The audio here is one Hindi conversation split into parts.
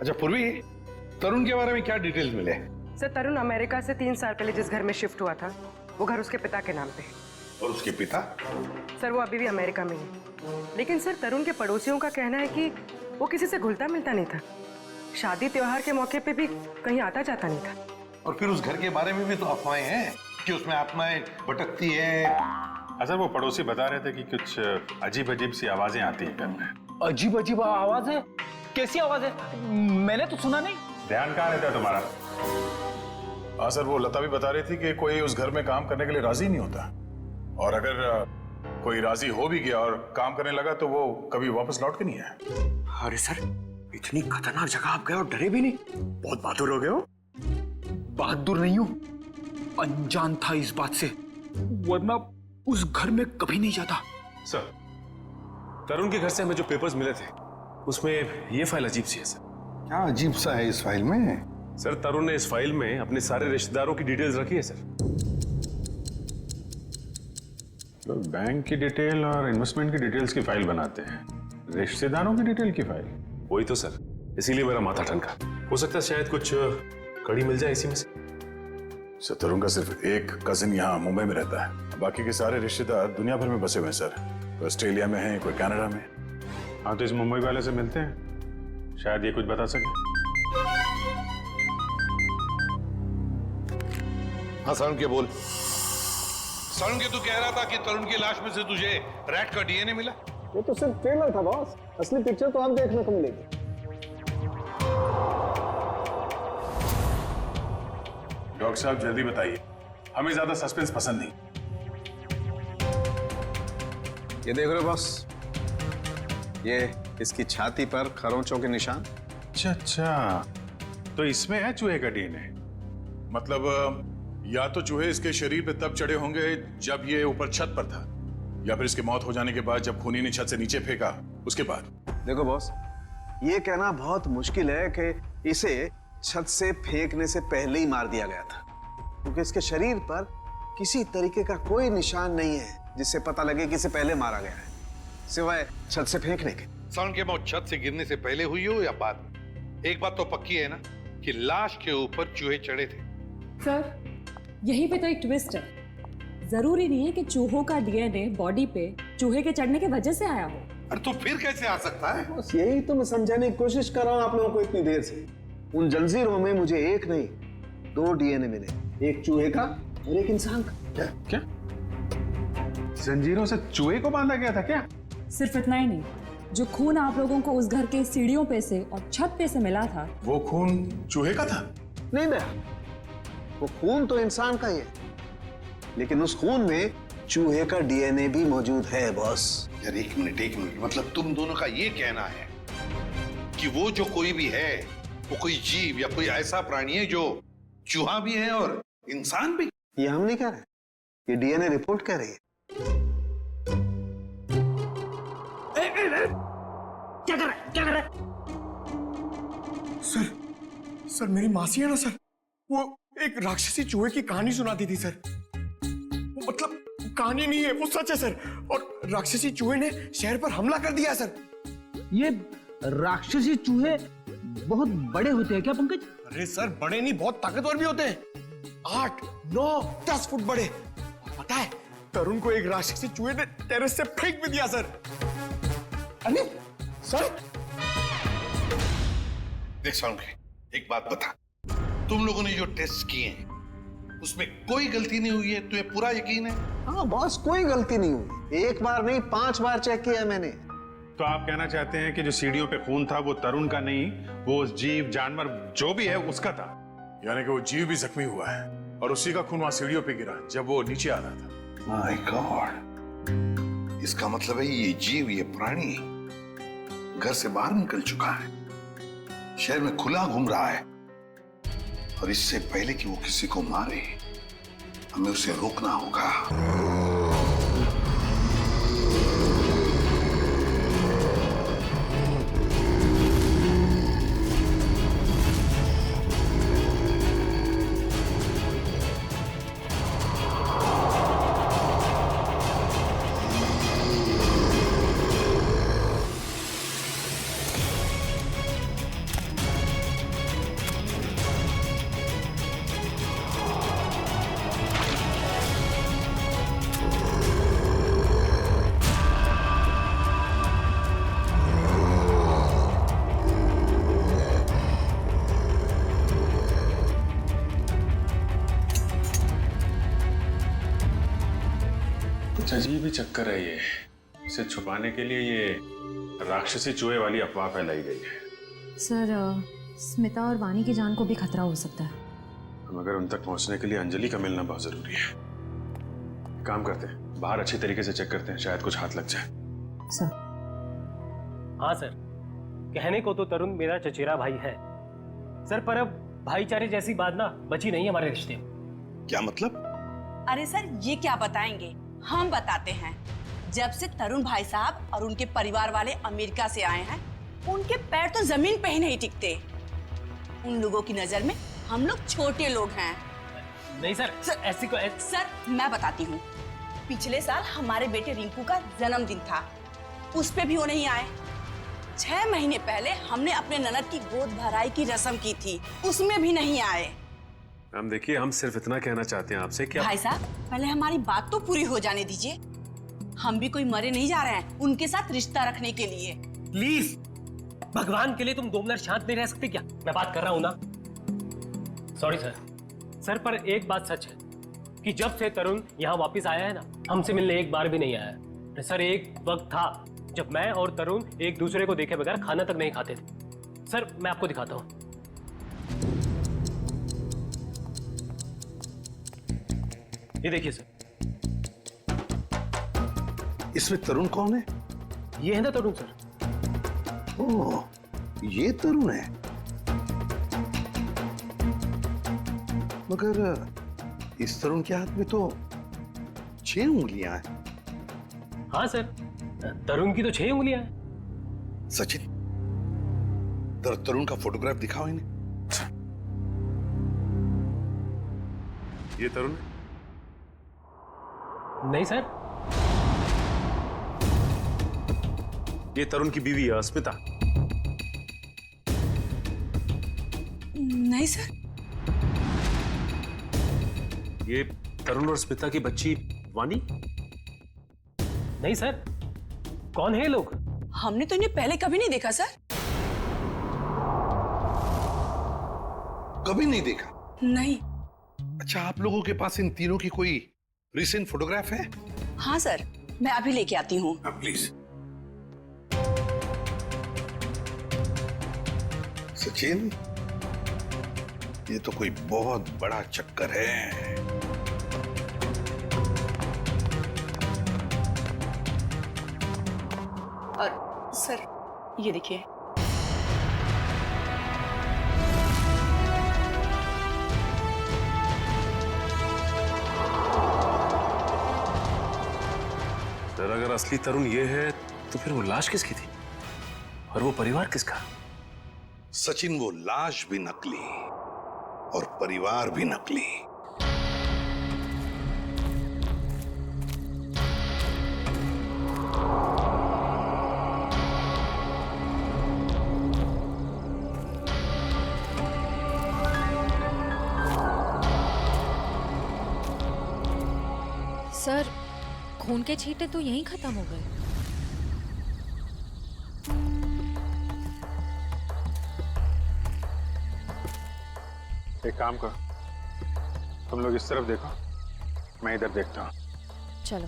अच्छा पूर्वी, तरुण के बारे में क्या डिटेल्स मिले? सर, तरुण अमेरिका से 3 साल पहले जिस घर में शिफ्ट हुआ था, वो घर उसके पिता के नाम पे है। और उसके पिता? सर, वो अभी भी अमेरिका में ही। लेकिन सर, तरुण के पड़ोसियों का कहना है कि वो किसी से घुलता मिलता नहीं था। शादी त्योहार के मौके पे भी कहीं आता जाता नहीं था। और फिर उस घर के बारे में भी तो अफवाहें हैं कि उसमें आत्माएं भटकती हैं। अच्छा, वो पड़ोसी बता रहे थे कि कुछ अजीब अजीब सी आवाजें आती हैं घर में। अजीब अजीब आवाज है? कैसी आवाज है? मैंने तो सुना नहीं। ध्यान कहाँ रहता है तुम्हारा? हाँ सर, वो लता भी बता रही थी कि कोई उस घर में काम करने के लिए राजी नहीं होता, और अगर कोई राजी हो भी गया और काम करने लगा तो वो कभी वापस लौट के नहीं आया। अरे सर, इतनी खतरनाक जगह आप गए और डरे भी नहीं? बहुत बहादुर हो गए हो। बहादुर नहीं हूं, अनजान था इस बात से, वरना उस घर में कभी नहीं जाता। सर, तरुण के घर से हमें जो पेपर्स मिले थे उसमें ये फाइल अजीब सी है सर। क्या अजीब सा है इस फाइल में? सर, तरुण ने इस फाइल में अपने सारे रिश्तेदारों की डिटेल्स रखी है सर। लोग बैंक की डिटेल और इन्वेस्टमेंट की डिटेल्स की फाइल बनाते हैं, रिश्तेदारों की डिटेल की फाइल? वही तो सर, इसीलिए मेरा माथा ठनका। हो सकता है शायद कुछ कड़ी मिल जाए इसी में से। सर, तरुण का सिर्फ एक कजिन यहाँ मुंबई में रहता है, बाकी के सारे रिश्तेदार दुनिया भर में बसे हुए हैं सर। कोई ऑस्ट्रेलिया में है, कोई कनाडा में। हाँ, तो इस मुंबई वाले से मिलते हैं, शायद ये कुछ बता सके। हाँ सारुण के बोल। सारुण के तू कह रहा था कि तरुण की लाश में से तुझे रैट का डीएनए मिला? वो तो सिर्फ ट्रेलर था बॉस, असली पिक्चर तो आप देखने को मिलेगी। डॉक्टर साहब जल्दी बताइए, हमें ज्यादा सस्पेंस पसंद नहीं। ये देख रहे हो बॉस, ये इसकी छाती पर खरोंचों के निशान। अच्छा, तो इसमें है चूहे का डीएनए? मतलब या तो चूहे इसके शरीर पे तब चढ़े होंगे जब ये ऊपर छत पर था, या फिर इसके मौत हो जाने के बाद जब खूनी ने छत से नीचे फेंका उसके बाद। देखो बॉस, ये कहना बहुत मुश्किल है कि इसे छत से फेंकने से पहले ही मार दिया गया था, क्योंकि इसके शरीर पर किसी तरीके का कोई निशान नहीं है जिससे पता लगे कि इसे पहले मारा गया है, सिवाय छत से फेंकने के। सारुण की मौत छत से गिरने से पहले हुई हो या बाद में, एक बात तो पक्की है ना कि लाश के ऊपर चूहे चढ़े थे। सर, यही पे तो एक ट्विस्ट है। जरूरी नहीं है कि चूहों का डीएनए बॉडी पे चूहे के चढ़ने की वजह से आया हो। अरे तो फिर कैसे आ सकता है? बस यही तो मैं समझाने की कोशिश कर रहा हूँ आप लोगों को इतनी देर से। उन जंजीरों में मुझे एक नहीं 2 डीएनए मिले, एक चूहे का और एक इंसान का। क्या जंजीरों से चूहे को बांधा गया था क्या? सिर्फ इतना ही नहीं, जो खून आप लोगों को उस घर के सीढ़ियों पे से और छत पे से मिला था, वो खून चूहे का था? नहीं भैया, वो खून तो इंसान का ही है, लेकिन उस खून में चूहे का डीएनए भी मौजूद है बॉस। यार एक मिनट, मतलब तुम दोनों का ये कहना है कि वो जो कोई भी है वो कोई जीव या कोई ऐसा प्राणी है जो चूहा भी है और इंसान भी? ये हम नहीं कह रहे, ये डीएनए रिपोर्ट कह रही है। क्या कर रहा है? सर मेरी मासी है ना सर, वो एक राक्षसी चूहे की कहानी सुनाती थी सर। मतलब कहानी नहीं है, वो सच है सर। और राक्षसी चूहे ने शहर पर हमला कर दिया सर। ये राक्षसी चूहे बहुत बड़े होते हैं क्या पंकज? अरे सर, बड़े नहीं, बहुत ताकतवर भी होते हैं। 8, 9, 10 फुट बड़े। पता है, तरुण को एक राक्षसी चूहे ने टेरेस से फेंक भी दिया सर। अरे सर, देख सारुण के, एक बात बता, तुम लोगों ने जो टेस्ट किए हैं उसमें कोई गलती नहीं हुई है? तुम्हें पूरा यकीन है? हाँ बॉस, कोई गलती नहीं हुई। 1 बार नहीं 5 बार चेक किया मैंने। तो आप कहना चाहते हैं कि जो सीढ़ियों पे खून था वो तरुण का नहीं, वो उस जीव जानवर जो भी है उसका था? यानी कि वो जीव भी जख्मी हुआ है और उसी का खून वहां सीढ़ियों पे गिरा जब वो नीचे आ रहा था। माय गॉड, इसका मतलब है ये जीव, ये प्राणी घर से बाहर निकल चुका है, शहर में खुला घूम रहा है, और इससे पहले कि वो किसी को मारे हमें उसे रोकना होगा। अजीब ही चक्कर है ये। इसे छुपाने के लिए ये राक्षसी चूहे वाली अफवाह फैलाई गई है। सर स्मिता और वानी की जान को भी खतरा हो सकता है। मगर उन तक पहुंचने के लिए अंजलि का मिलना बहुत जरूरी है। काम करते हैं, बाहर अच्छी तरीके से चेक करते हैं, शायद कुछ हाथ लग जाए। सर। हाँ सर, कहने को तो तरुण मेरा चचेरा भाई है सर, पर अब भाईचारे जैसी बात ना बची नहीं हमारे रिश्ते में। क्या मतलब? अरे सर ये क्या बताएंगे, हम बताते हैं। जब से तरुण भाई साहब और उनके परिवार वाले अमेरिका से आए हैं, उनके पैर तो जमीन पे ही नहीं टिकते। उन लोगों की नजर में हम लोग छोटे लोग हैं। नहीं सर, ऐसी को सर मैं बताती हूँ, पिछले साल हमारे बेटे रिंकू का जन्मदिन था, उस पे भी वो नहीं आए। 6 महीने पहले हमने अपने ननद की गोद भराई की रस्म की थी, उसमें भी नहीं आए। मैम देखिए, हम सिर्फ इतना कहना चाहते हैं आपसे कि भाई साहब पहले हमारी बात तो पूरी हो जाने दीजिए। हम भी कोई मरे नहीं जा रहे हैं उनके साथ रिश्ता रखने के लिए। प्लीज भगवान के लिए तुम 2 मिनट शांत नहीं रह सकते क्या? मैं बात कर रहा हूँ ना। सॉरी सर, पर एक बात सच है कि जब से तरुण यहाँ वापस आया है ना, हमसे मिलने एक बार भी नहीं आया है। सर एक वक्त था जब मैं और तरुण एक दूसरे को देखे बगैर खाना तक नहीं खाते थे। सर मैं आपको दिखाता हूँ। ये देखिए सर। इसमें तरुण कौन है? ये है ना तरुण सर। ओह, ये तरुण है। मगर इस तरुण के हाथ में तो 6 उंगलियां हैं। हाँ सर, तरुण की तो 6 उंगलियां हैं। सचिन, तरुण का फोटोग्राफ दिखाओ इन्हें। ये तरुण है? नहीं सर, ये तरुण की बीवी है स्मिता। नहीं सर। ये तरुण और स्मिता की बच्ची वानी? नहीं सर। कौन है ये लोग? हमने तो इन्हें पहले कभी नहीं देखा सर। कभी नहीं देखा? नहीं। अच्छा, आप लोगों के पास इन तीनों की कोई रिसेंट फोटोग्राफ है? हाँ सर, मैं अभी लेके आती हूँ। प्लीज। सचिन, ये तो कोई बहुत बड़ा चक्कर है। और सर ये देखिए। सर अगर असली तरुण ये है तो फिर वो लाश किसकी थी और वो परिवार किसका? सचिन, वो लाश भी नकली और परिवार भी नकली। सर खून के छींटे तो यहीं खत्म हो गए। एक काम करो, तुम लोग इस तरफ देखो, मैं इधर देखता हूँ। चलो।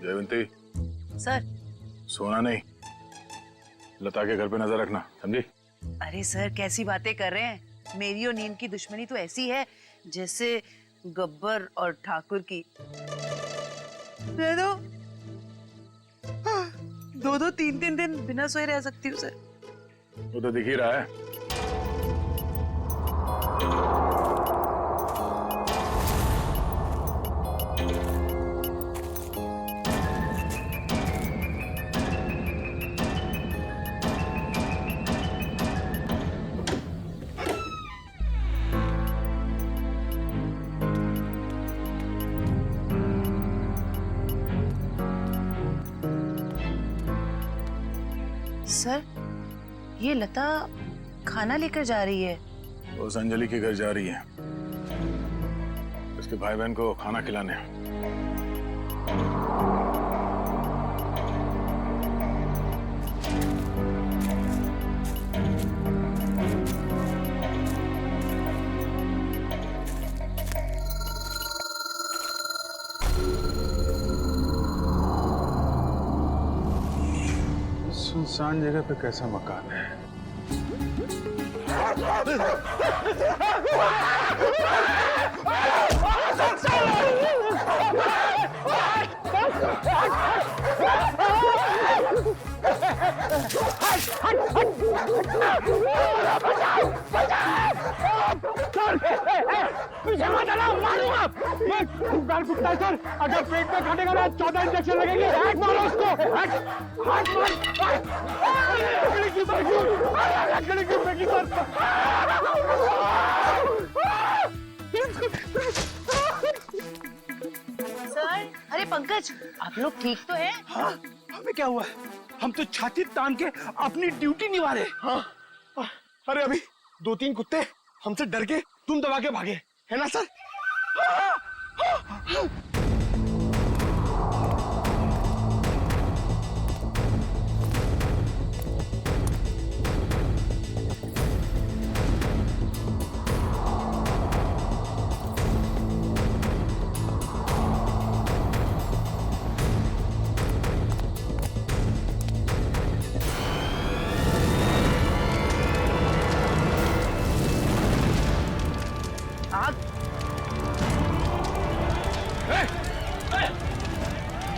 जयवंती, सर। सोना नहीं, लता के घर पे नजर रखना, समझी? अरे सर कैसी बातें कर रहे हैं, मेरी और नीम की दुश्मनी तो ऐसी है जैसे गब्बर और ठाकुर की। दे दो, 2-2, 3-3 दिन बिना सोए रह सकती हूँ सर। वो तो दिख ही रहा है। सर ये लता खाना लेकर जा रही है, उस अंजलि के घर जा रही है, उसके भाई बहन को खाना खिलाने। सुनसान जगह पे कैसा मकान है? पीछे मत आना, मारूंगा। गाल फुटता है सर, अगर पेट में काटेगा ना 14 इंजेक्शन लगेंगे। हैक मारो उसको, हैक मार, लकड़ी की फेंकी, लकड़ी की फेंकी सर। सर, अरे पंकज, आप लोग ठीक तो हैं? हाँ, हमें क्या हुआ? हम तो छाती तान के अपनी ड्यूटी निभा रहे। हाँ, अरे अभी 2-3 कुत्ते हमसे डर के तुम दबा के भागे, है ना सर?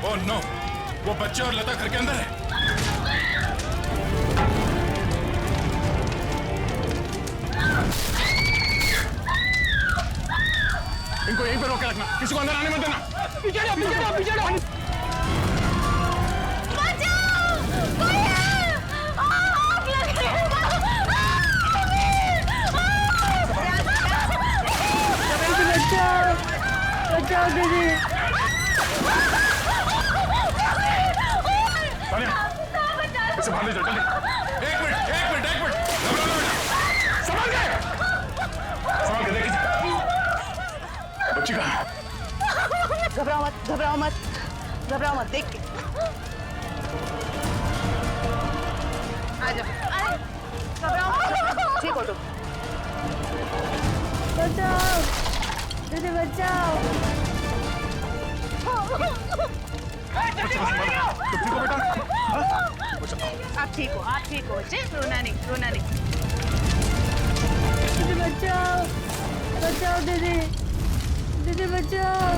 ओह नो, वो बच्चे और लता घर के अंदर है। इनको यहीं पे रोक के रखना, किसी को अंदर आने मत देना। पीछे जाओ, पीछे जाओ, पीछे जाओ। बचाओ दीदी। इसे बाहर ले जाओ जल्दी। एक मिनट। संभाल के देखिए। बच्ची कहाँ है? घबराओ मत, देख के। आ जाओ, घबराओ मत, ठीक हो तुम। बचाओ दीदी, बचाओ। आप ठीक हो बच्चे, रोना नहीं। दीदी बचाओ दीदी बचाओ।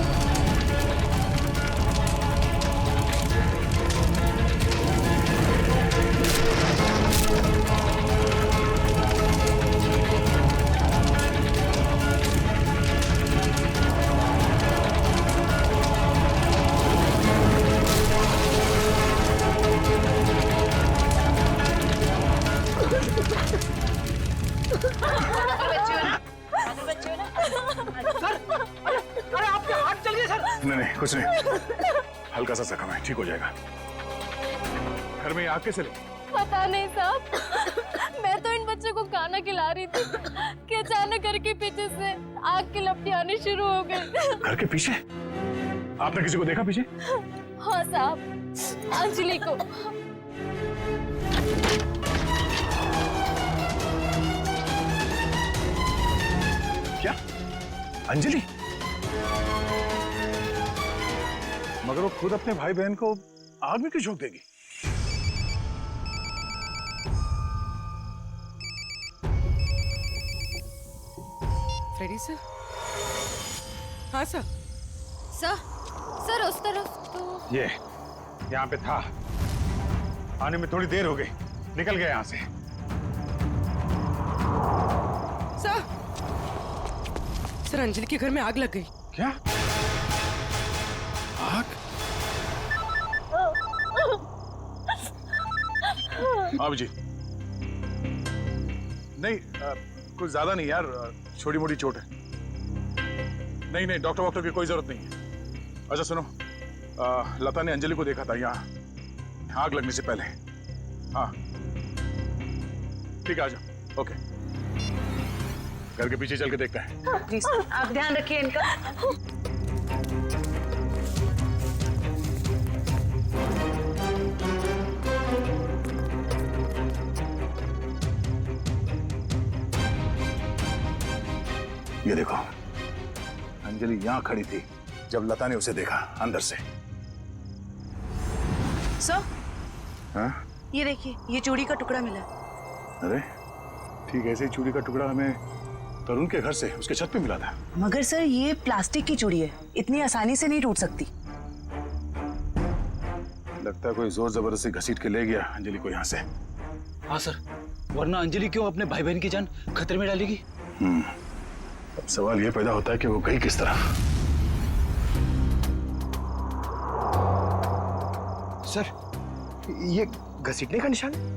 नहीं, कुछ नहीं, हल्का सा जख्म है, ठीक हो जाएगा। घर में आग कैसे लगी? पता नहीं साहब, मैं तो इन बच्चों को खाना खिला रही थी कि अचानक घर के पीछे से आग की लपटें आनी शुरू हो गई। घर के पीछे? आपने किसी को देखा पीछे? हाँ साहब, अंजलि को। क्या? अंजलि? मगर वो खुद अपने भाई बहन को आग में क्यों झोंक देगी? Freddie sir? हाँ सर। सर उस तरफ तो ये यहाँ पे था, आने में थोड़ी देर हो गई, निकल गया यहाँ से। सर अंजलि के घर में आग लग गई। क्या? आग? अभिजीत, नहीं कुछ ज्यादा नहीं यार, छोटी मोटी चोट है। नहीं डॉक्टर वॉक्टर की कोई जरूरत नहीं है। अच्छा सुनो, लता ने अंजलि को देखा था यहाँ आग लगने से पहले। हाँ ठीक है, आ जाओ। ओके घर के पीछे चल के देखते हैं। जी सर, आप ध्यान रखिए इनका। ये देखो, अंजलि यहां खड़ी थी जब लता ने उसे देखा अंदर से। सर, हाँ? ये देखिए, ये चूड़ी का टुकड़ा मिला। अरे ठीक ऐसे ही चूड़ी का टुकड़ा हमें तरुण के घर से उसके छत पे मिला था। मगर सर, ये प्लास्टिक की चूड़ी है, इतनी आसानी से नहीं टूट सकती। लगता है कोई जोर जबरदस्ती घसीट के ले गया अंजलि को यहाँ से। हाँ सर, वरना अंजलि क्यों अपने भाई बहन की जान खतरे में डालेगी? अब सवाल ये पैदा होता है कि वो गई किस तरह। सर, ये घसीटने का निशान है?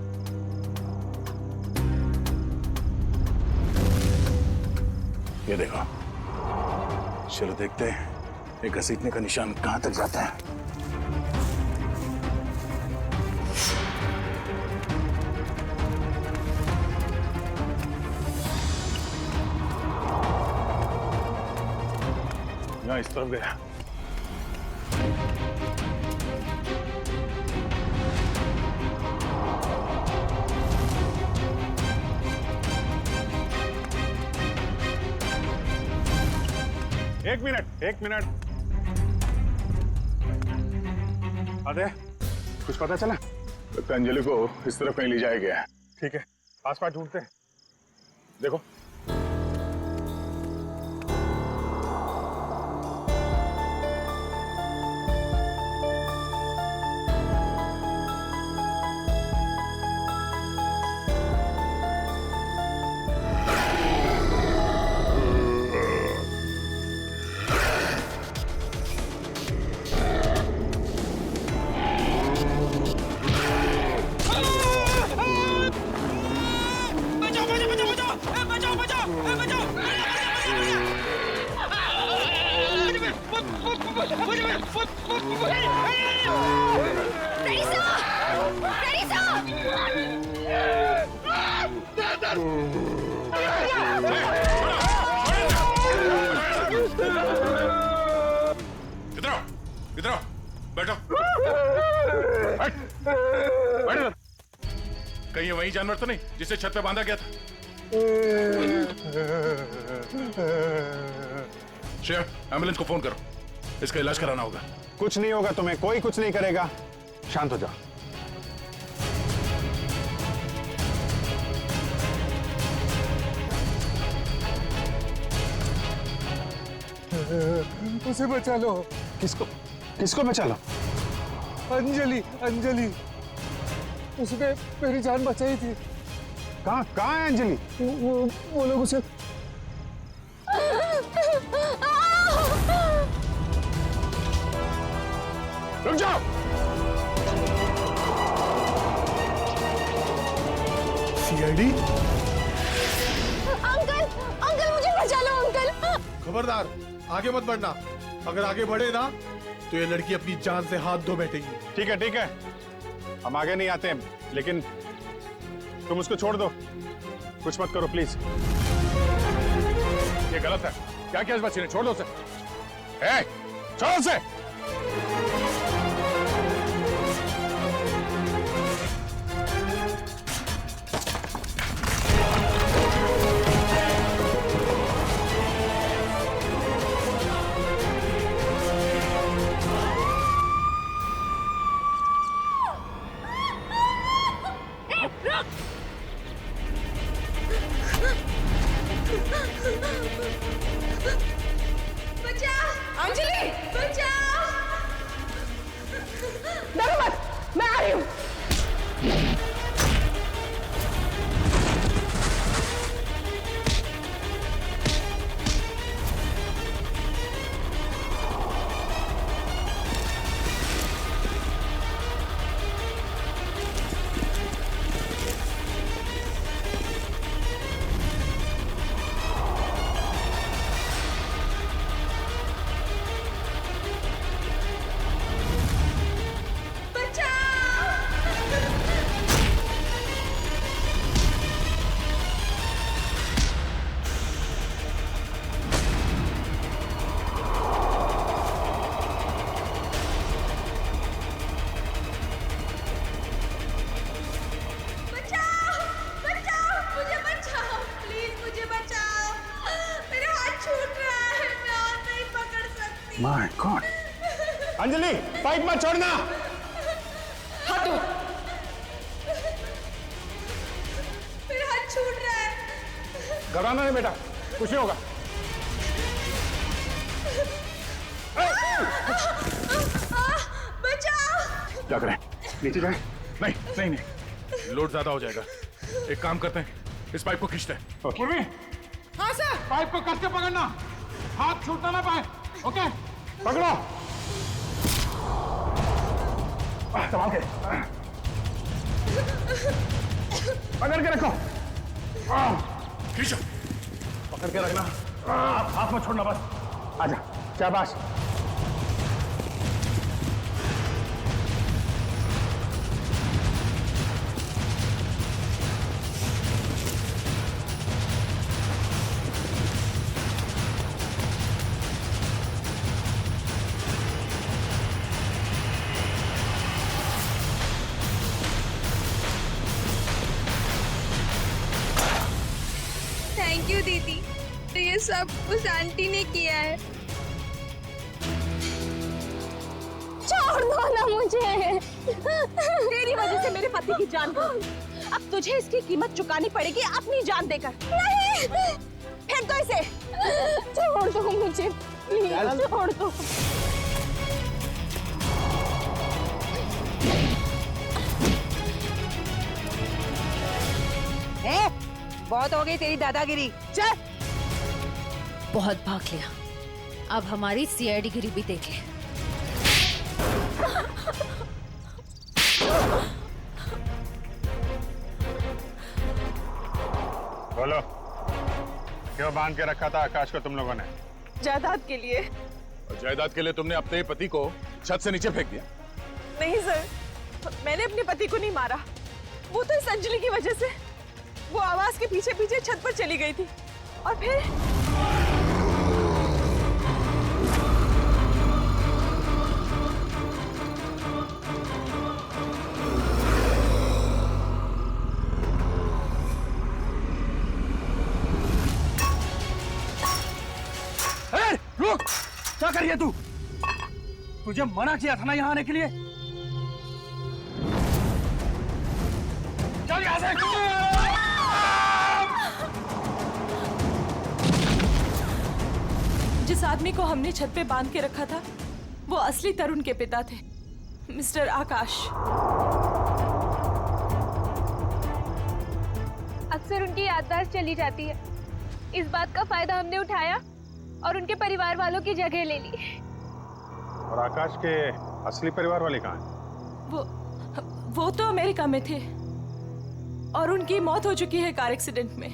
ये देखो, चलो देखते हैं ये घसीटने का निशान कहां तक जाता है। यहाँ इस तरफ गया। एक मिनट। अरे कुछ पता चला? लगता है अंजलि को इस तरफ कहीं ले जाया गया है। ठीक है, आसपास ढूंढते हैं। देखो, इधर आओ, बैठो। बैठो। कहीं ये वही जानवर तो नहीं जिसे छत पे बांधा गया था? श्रेया, एम्बुलेंस को फोन करो, इसका इलाज कराना होगा। कुछ नहीं होगा तुम्हें, कोई कुछ नहीं करेगा। शांत हो जाओ। उसे बचा लो। किसको बचा लो? अंजलि, उसने मेरी जान बचाई थी। कहाँ है अंजलि? वो लोग उसे रुक जाओ। सीआईडी? अंकल मुझे बचा लो अंकल। खबरदार, आगे मत बढ़ना। अगर आगे बढ़े ना तो ये लड़की अपनी जान से हाथ धो बैठेगी। ठीक है, हम आगे नहीं आते हैं, लेकिन तुम उसको छोड़ दो, कुछ मत करो प्लीज। ये गलत है। क्या किया इस बच्चे ने? छोड़ दो उसे। छोड़ो उसे। अंजलि, बचाओ! My God. अंजलि पाइप मत छोड़ना। हाथ दो। मेरा हाथ छूट रहा है। घबराना नहीं बेटा, कुछ नहीं होगा। बचाओ। क्या करें, नीचे जाए? नहीं नहीं नहीं, लोड ज्यादा हो जाएगा। एक काम करते हैं, इस पाइप को खींचते हैं। पूर्वी, हाँ सर। पाइप को कसके पकड़ना, हाथ छूटना ना पाए। ओके, पकड़ो। संभाल के, पकड़ के रखो। खींचो, पकड़ के रखना, हाथ मत छोड़ना बस। आजा, शाबाश। थैंक यू दीदी, तो ये सब उस आंटी ने किया है। छोड़ दो ना मुझे। तेरी वजह से मेरे पति की जान गई। अब तुझे इसकी कीमत चुकानी पड़ेगी अपनी जान देकर। नहीं, फेंक दो इसे। छोड़ दो मुझे, प्लीज छोड़ दो। बहुत हो गई तेरी दादागिरी, चल। बहुत भाग लिया, अब हमारी सीआईडी गिरी भी देख ले। बोलो, क्यों बांध के रखा था आकाश को तुम लोगों ने? जायदाद के लिए। और जायदाद के लिए तुमने अपने पति को छत से नीचे फेंक दिया? नहीं सर, मैंने अपने पति को नहीं मारा। वो तो इस अंजलि की वजह से वो आवाज के पीछे पीछे छत पर चली गई थी और फिर रुक, क्या कर रही है तू? तुझे मना किया था ना यहाँ आने के लिए। चल यहाँ से। जिस आदमी को हमने छत पे बांध के रखा था वो असली तरुण के पिता थे, मिस्टर आकाश। अक्सर उनकी याददाश्त चली जाती है। इस बात का फायदा हमने उठाया और उनके परिवार वालों की जगह ले ली। और आकाश के असली परिवार वाले कहाँ हैं? वो तो अमेरिका में थे और उनकी मौत हो चुकी है कार एक्सीडेंट में।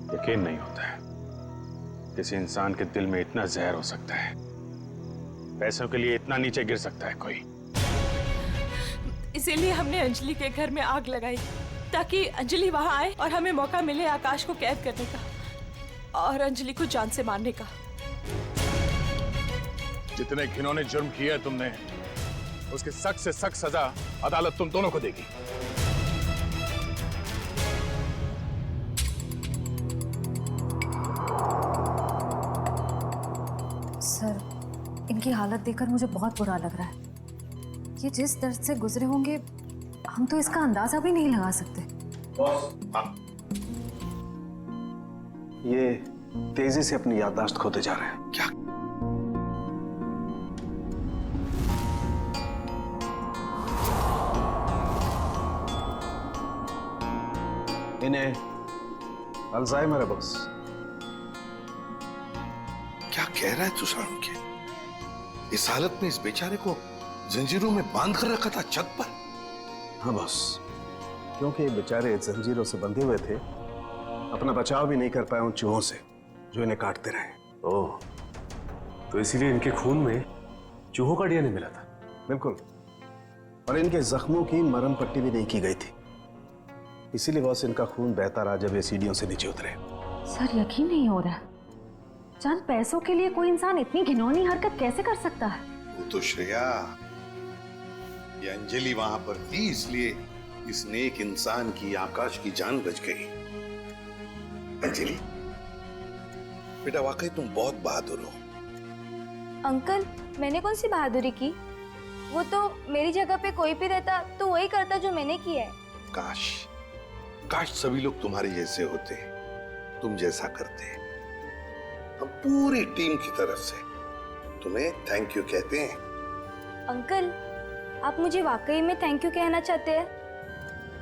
यकीन नहीं होता है किसी इंसान के दिल में इतना जहर हो सकता है, पैसों के लिए इतना नीचे गिर सकता है कोई। इसीलिए हमने अंजलि के घर में आग लगाई ताकि अंजलि वहां आए और हमें मौका मिले आकाश को कैद करने का और अंजलि को जान से मारने का। जितने घिनौने जुर्म किए है तुमने, उसकी सख्त से सख्त सजा अदालत तुम दोनों को देगी। सर, इनकी हालत देखकर मुझे बहुत बुरा लग रहा है। ये जिस दर्द से गुजरे होंगे हम तो इसका अंदाजा भी नहीं लगा सकते। ये तेजी से अपनी याददाश्त खोते जा रहे हैं। क्या? इन्हें अल्जाइमर है बॉस। क्या कह रहा है तू सारुण के? इस हालत में इस बेचारे को जंजीरों में बांध कर रखा था छत पर? हाँ बॉस, क्योंकि बेचारे जंजीरों से बंधे हुए थे, अपना बचाव भी नहीं कर पाए उन चूहों से जो इन्हें काटते रहे। ओह, तो इसीलिए इनके खून में चूहों का डीएनए मिला था? बिल्कुल, और इनके जख्मों की मरहम पट्टी भी नहीं की गई थी, इसीलिए बॉस इनका खून बहता रहा जब ये सीढ़ियों से नीचे उतरे। सर, यकीन नहीं हो रहा, चंद पैसों के लिए कोई इंसान इतनी घिनौनी हरकत कैसे कर सकता है? वो तो श्रेया, ये अंजलि वहां पर थी इसलिए इस नेक इंसान की, आकाश की जान बच गई। अंजलि बेटा, वाकई तुम बहुत बहादुर हो। अंकल, मैंने कौन सी बहादुरी की? वो तो मेरी जगह पे कोई भी रहता तो वही करता जो मैंने किया है। काश काश सभी लोग तुम्हारे जैसे होते, तुम जैसा करते। हम पूरी टीम की तरफ से तुम्हें थैंक यू कहते हैं। अंकल, आप मुझे वाकई में थैंक यू कहना चाहते हैं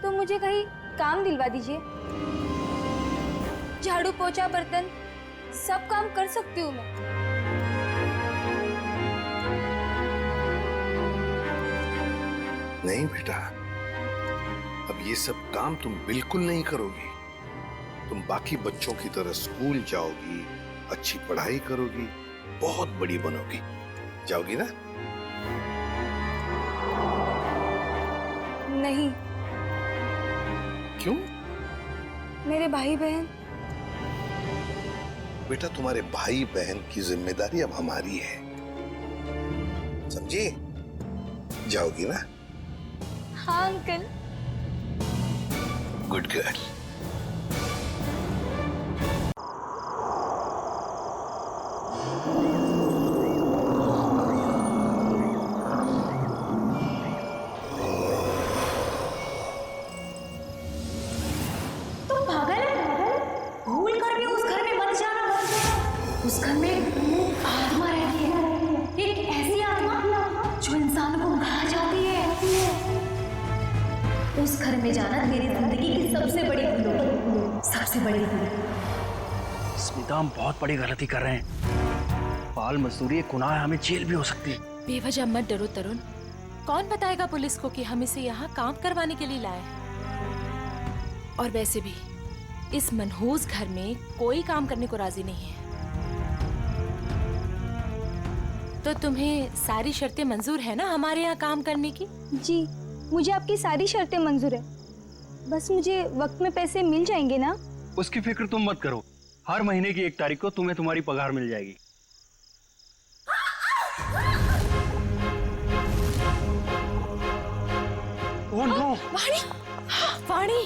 तो मुझे कहीं काम दिलवा दीजिए। झाड़ू पोछा बर्तन सब काम कर सकती हूँ मैं। नहीं बेटा, अब ये सब काम तुम बिल्कुल नहीं करोगी। तुम बाकी बच्चों की तरह स्कूल जाओगी, अच्छी पढ़ाई करोगी, बहुत बड़ी बनोगी। जाओगी ना? नहीं। क्यों? मेरे भाई बहन। बेटा, तुम्हारे भाई बहन की जिम्मेदारी अब हमारी है, समझी? जाओगी ना? हाँ अंकल। Good girl. तुम पागल है? भूल कर भी उस घर में मत जाना, मत जाना। उस घर में आत्मा रहती है, एक ऐसी आत्मा जो इंसान को खा जाती है। उस घर में जाना मेरी जिंदगी की सबसे बड़ी भूल होगी, सबसे बड़ी भूल। स्मिता, हम बहुत बड़ी गलती कर रहे हैं। बाल मजदूरी एक गुनाह है, हमें जेल भी हो सकती है। बेवजह मत डरो तरुण। कौन बताएगा पुलिस को कि हम इसे यहाँ काम करवाने के लिए लाए हैं? और वैसे भी इस मनहूस घर में कोई काम करने को राजी नहीं है। तो तुम्हें सारी शर्तें मंजूर है ना हमारे यहाँ काम करने की? जी, मुझे आपकी सारी शर्तें मंजूर है। बस मुझे वक्त में पैसे मिल जाएंगे ना? उसकी फिक्र तुम मत करो, हर महीने की 1 तारीख को तुम्हें तुम्हारी पगार मिल जाएगी। Oh no! वाणी! वाणी!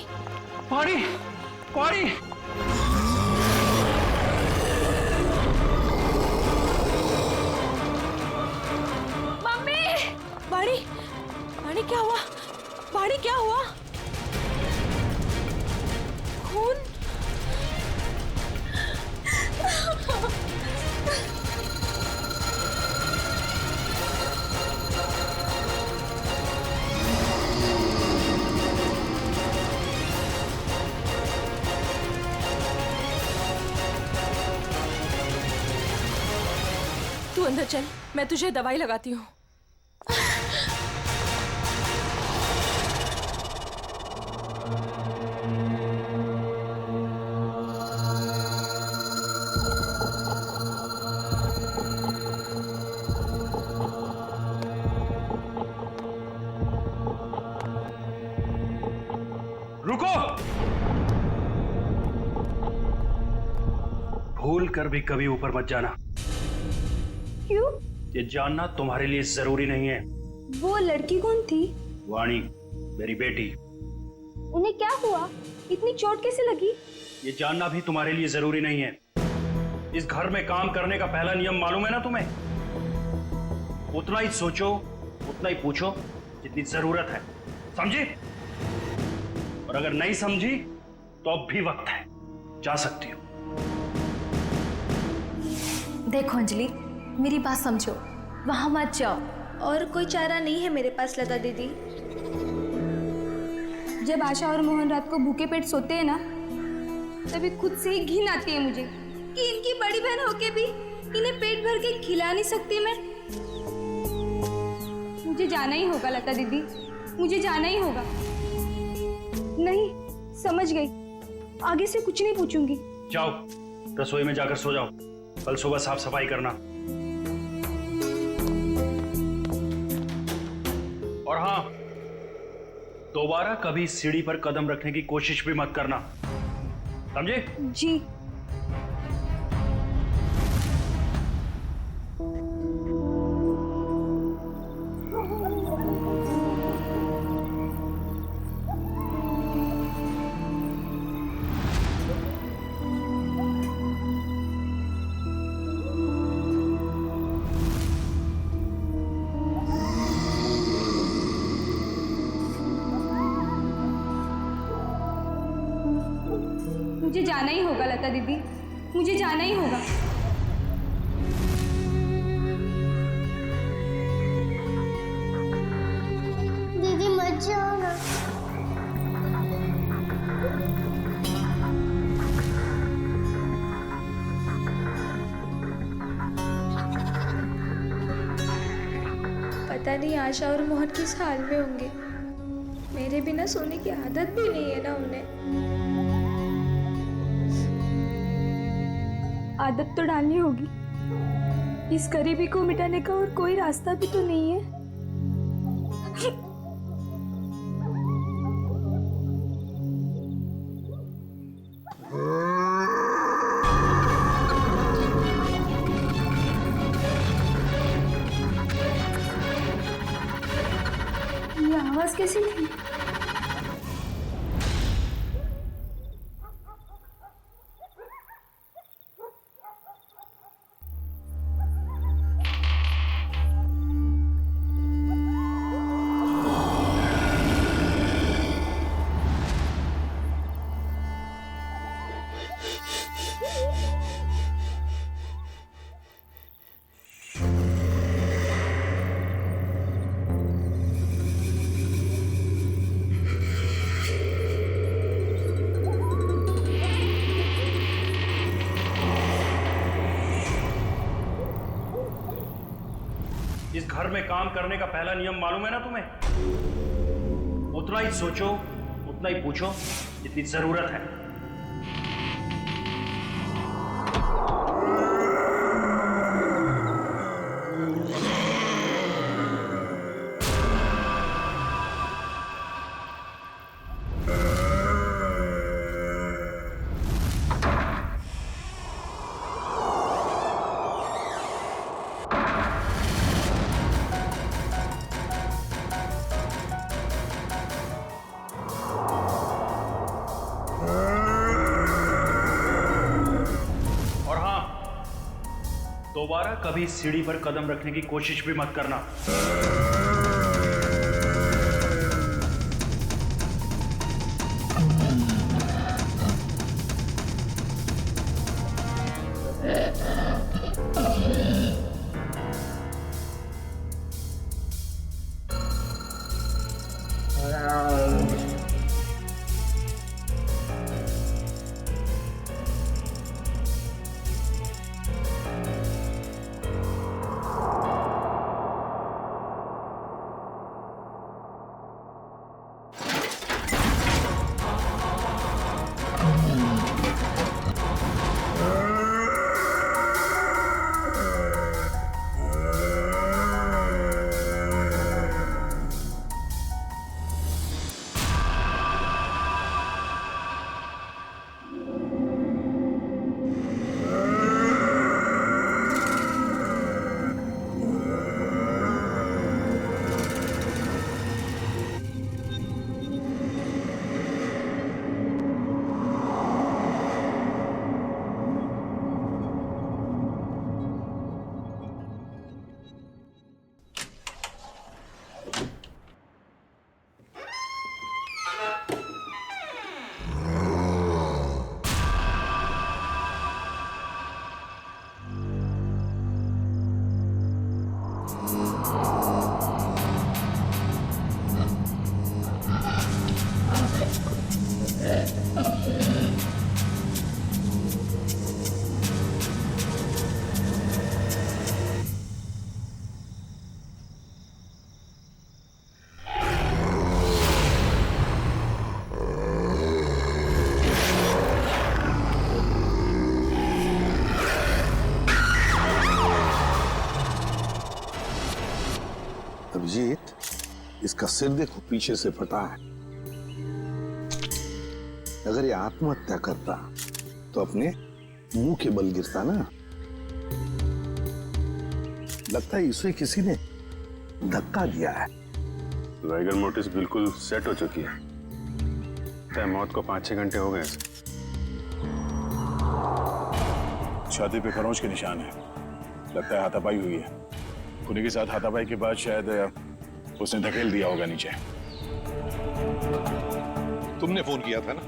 वाणी! वाणी! मम्मी! वाणी! वाणी क्या हुआ? वाणी क्या हुआ? खून? तू अंदर चल, मैं तुझे दवाई लगाती हूँ। रुको! भूल कर भी कभी ऊपर मत जाना। क्यों? ये जानना तुम्हारे लिए जरूरी नहीं है। वो लड़की कौन थी? वाणी, मेरी बेटी। उन्हें क्या हुआ? इतनी चोट कैसे लगी? ये जानना भी तुम्हारे लिए जरूरी नहीं है। इस घर में काम करने का पहला नियम मालूम है ना तुम्हें? उतना ही सोचो, उतना ही पूछो जितनी जरूरत है, समझी? और अगर नहीं समझी तो अब भी वक्त है, जा सकती हो। देखो अंजलि, मेरी बात समझो, वहां मत जाओ। और कोई चारा नहीं है मेरे पास लता दीदी। जब आशा और मोहन रात को भूखे पेट सोते हैं ना, तभी खुद से ही घिन आती है मुझे कि इनकी बड़ी बहन होके भी इन्हें पेट भर के खिला नहीं सकती मैं। मुझे जाना ही होगा लता दीदी, मुझे जाना ही होगा। नहीं, समझ गई, आगे से कुछ नहीं पूछूंगी। जाओ, रसोई में जाकर सो जाओ, कल सुबह साफ सफाई करना। और हाँ, दोबारा कभी सीढ़ी पर कदम रखने की कोशिश भी मत करना, समझे? जी। मुझे जाना ही होगा लता दीदी, मुझे जाना ही होगा। दीदी मत जाओ ना। पता नहीं आशा और मोहन किस हाल में होंगे। मेरे बिना सोने की आदत भी नहीं है ना उन्हें। आदत तो डालनी होगी। इस गरीबी को मिटाने का और कोई रास्ता भी तो नहीं है। ये आवाज कैसी थी? इस घर में काम करने का पहला नियम मालूम है ना तुम्हें? उतना ही सोचो, उतना ही पूछो जितनी जरूरत है। दोबारा कभी सीढ़ी पर कदम रखने की कोशिश भी मत करना। अभिजीत, इसका सिर देखो, पीछे से फटा है। अगर ये आत्महत्या करता तो अपने मुंह के बल गिरता ना। लगता है इसे किसी ने धक्का दिया है। वाइगल मोटिस बिल्कुल सेट हो चुकी है। तय मौत को 5-6 घंटे हो गए। छाती पे खरोंच के निशान है। लगता है हाथापाई हुई है। खुनी के साथ हाथापाई के बाद शायद उसने धकेल दिया होगा नीचे। तुमने फोन किया था ना,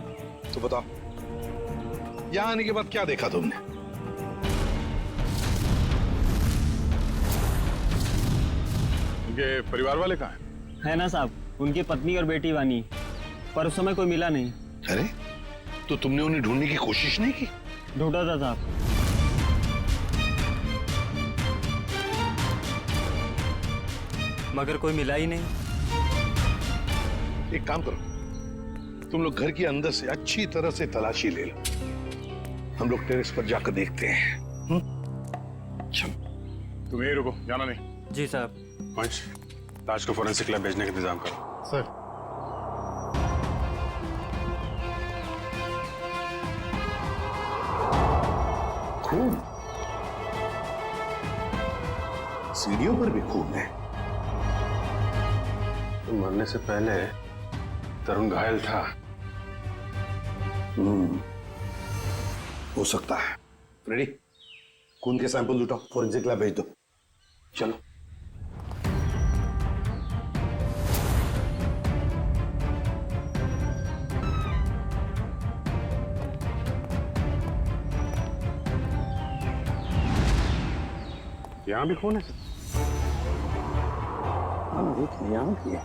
तो बताओ। यहाँ आने के बाद क्या देखा तुमने? उनके परिवार वाले कहाँ हैं? है ना साहब, उनकी पत्नी और बेटी वानी, पर उस समय कोई मिला नहीं। अरे तो तुमने उन्हें ढूंढने की कोशिश नहीं की? ढूंढा था साहब। मगर कोई मिला ही नहीं। एक काम करो, तुम लोग घर के अंदर से अच्छी तरह से तलाशी ले लो, हम लोग टेरेस पर जाकर देखते हैं। चलो तुम यही रुको, जाना नहीं। जी साहब। पंच, लाश को फोरेंसिक लैब भेजने का इंतजाम करो। सर। खून, सीढ़ियों पर भी खून है। तो मरने से पहले तरुण घायल था। हो सकता है। रेडी, खून के सैंपल उठाओ, फोरेंसिक लैब भेज दो। चलो। यहाँ भी खून है? हाँ, यहाँ भी है।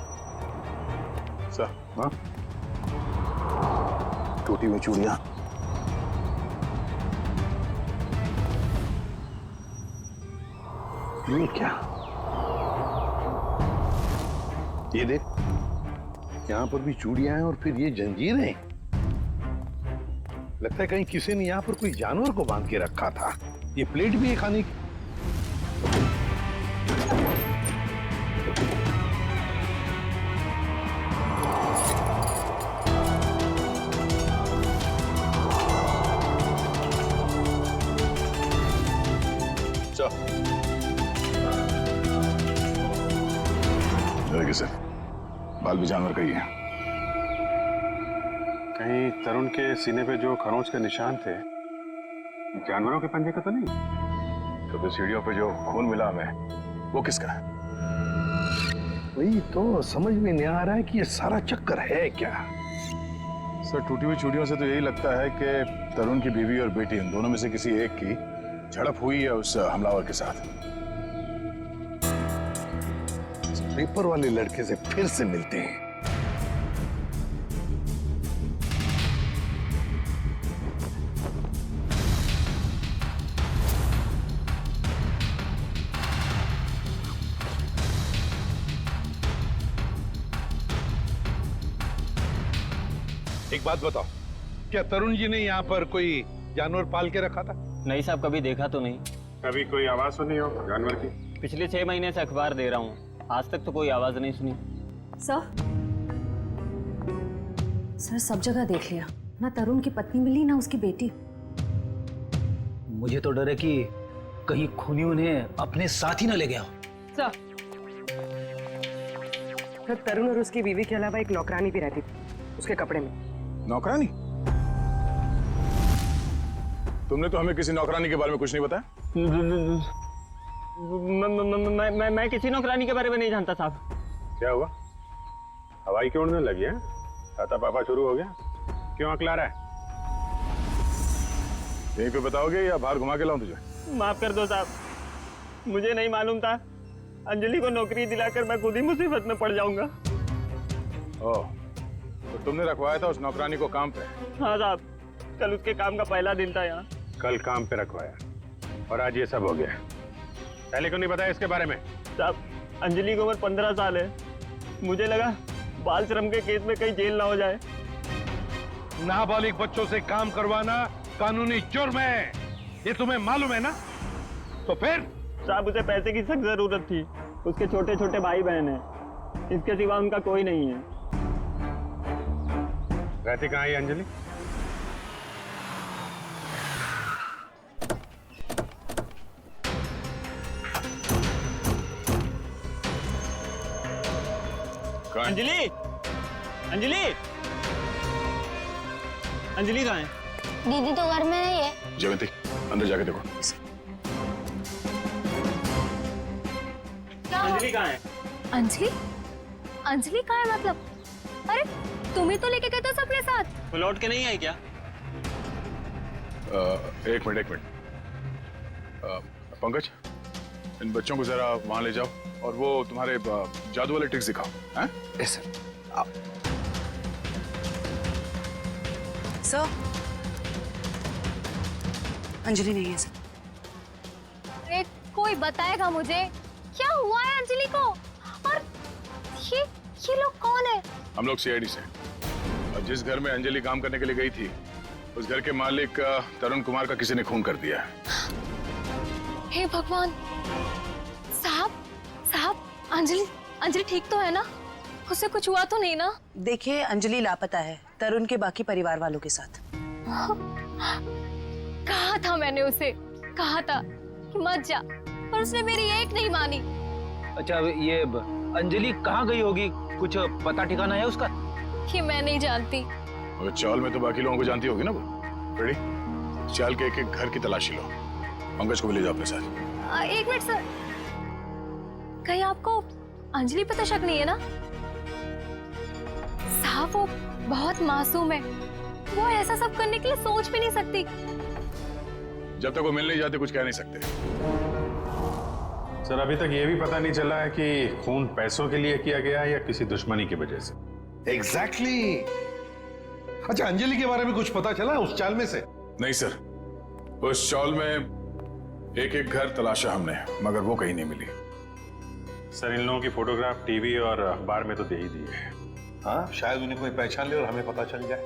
सर। हाँ, टूटी हुई चूड़ियां। ये क्या? ये देख, यहाँ पर भी चूड़ियां हैं और फिर ये जंजीरें। लगता है कहीं किसी ने यहाँ पर कोई जानवर को बांध के रखा था। ये प्लेट भी है खाने की। से बाल भी जानवर का ही है। कहीं तरुण के सीने पे जो खरोंच के निशान थे, जानवरों के पंजे का तो नहीं? तो फिर सीढ़ियों पे जो खून मिला हमें, वो किसका है? वही तो समझ में नहीं आ रहा है कि ये सारा चक्कर है क्या? सर, टूटी हुई चूड़ियों से तो यही लगता है कि तरुण की बीवी और बेटी, उन दोनों में से किसी एक की झड़प हुई है उस हमलावर के साथ। पेपर वाले लड़के से फिर से मिलते हैं। एक बात बताओ, क्या तरुण जी ने यहाँ पर कोई जानवर पाल के रखा था? नहीं साहब, कभी देखा तो नहीं। कभी कोई आवाज सुनी हो जानवर की? पिछले 6 महीने से अखबार दे रहा हूँ, आज तक तो कोई आवाज नहीं सुनी। सर सब जगह देख लिया, ना तरुण की पत्नी मिली ना उसकी बेटी। मुझे तो डर है कि कहीं खूनी उन्हें अपने साथ ही ना ले गया। सर, तरुण और उसकी बीवी के अलावा एक नौकरानी भी रहती थी उसके कपड़े में। नौकरानी? तुमने तो हमें किसी नौकरानी के बारे में कुछ नहीं बताया। मैं किसी नौकरानी के बारे में नहीं जानता साहब। क्या हुआ? हवाई क्यों उड़ने लगी है? आता पापा शुरू हो गया? क्यों अकला रहा है? यहीं पे बताओगे या बाहर घुमा के लाऊं तुझे? माफ कर दो साहब, मुझे नहीं मालूम था। अंजलि को नौकरी दिलाकर मैं खुद ही मुसीबत में पड़ जाऊंगा। ओह, तो तुमने रखवाया था उस नौकरानी को काम पे? हाँ साहब, कल उसके काम का पहला दिन था यहाँ। कल काम पे रखवाया और आज ये सब हो गया। पहले क्यों नहीं बताया इसके बारे में? साहब, अंजलि की उम्र 15 साल है। मुझे लगा बाल श्रम के केस में कहीं जेल ना हो जाए। नाबालिग बच्चों से काम करवाना कानूनी जुर्म है, ये तुम्हें मालूम है ना? तो फिर? साहब, उसे पैसे की सख्त जरूरत थी। उसके छोटे छोटे भाई बहन हैं, इसके सिवा उनका कोई नहीं है। रहती कहाँ है अंजलि? अंजलि, अंजलि, अंजलि कहाँ है? दीदी तो घर में नहीं है। जयवंती, अंदर जाके देखो। अंजलि कहाँ है? अंजलि? अंजलि कहाँ है मतलब? अरे तुम ही तो लेके गए थे सबके साथ। वो लौट के नहीं आई क्या? एक मिनट पंकज, इन बच्चों को जरा वहां ले जाओ और वो तुम्हारे जादू वाले ट्रिक्स दिखाओ। हैं? Yes sir. सर, अंजलि नहीं है सर। अरे कोई बताएगा मुझे क्या हुआ है अंजलि को? और ये लोग कौन है? हम लोग सीआईडी से। और जिस घर में अंजलि काम करने के लिए गई थी, उस घर के मालिक तरुण कुमार का किसी ने खून कर दिया है। हे भगवान! साहब अंजलि ठीक तो है ना? उसे कुछ हुआ तो नहीं ना? देखिए, अंजलि लापता है तरुण के बाकी परिवार वालों के साथ। कहा था मैंने उसे, कहा था कि मत जा, पर उसने मेरी एक नहीं मानी। अच्छा, ये अंजलि कहाँ गई होगी? कुछ पता ठिकाना है उसका? कि मैं नहीं जानती। और चाल में तो बाकी लोगों को जानती होगी ना वो। रेडी? चाल के एक घर की तलाशी लो। पंकज को भी ले जाओ अपने साथ। एक मिनट सर, कहीं आपको अंजलि पे तो शक नहीं है ना? साहब वो बहुत मासूम है, वो ऐसा सब करने के लिए सोच भी नहीं सकती। जब तक वो मिल नहीं जाते कुछ कह नहीं सकते। सर, अभी तक ये भी पता नहीं चला है कि खून पैसों के लिए किया गया है या किसी दुश्मनी की वजह से। एग्जैक्टली। अच्छा, अंजलि के बारे में कुछ पता चला उस चाल में से? नहीं सर, उस चाल में एक घर तलाशा हमने, मगर वो कहीं नहीं मिली। सर, इन लोगों की फोटोग्राफ टीवी और अखबार में तो दे ही दी है। हाँ, शायद उन्हें कोई पहचान ले और हमें पता चल जाए।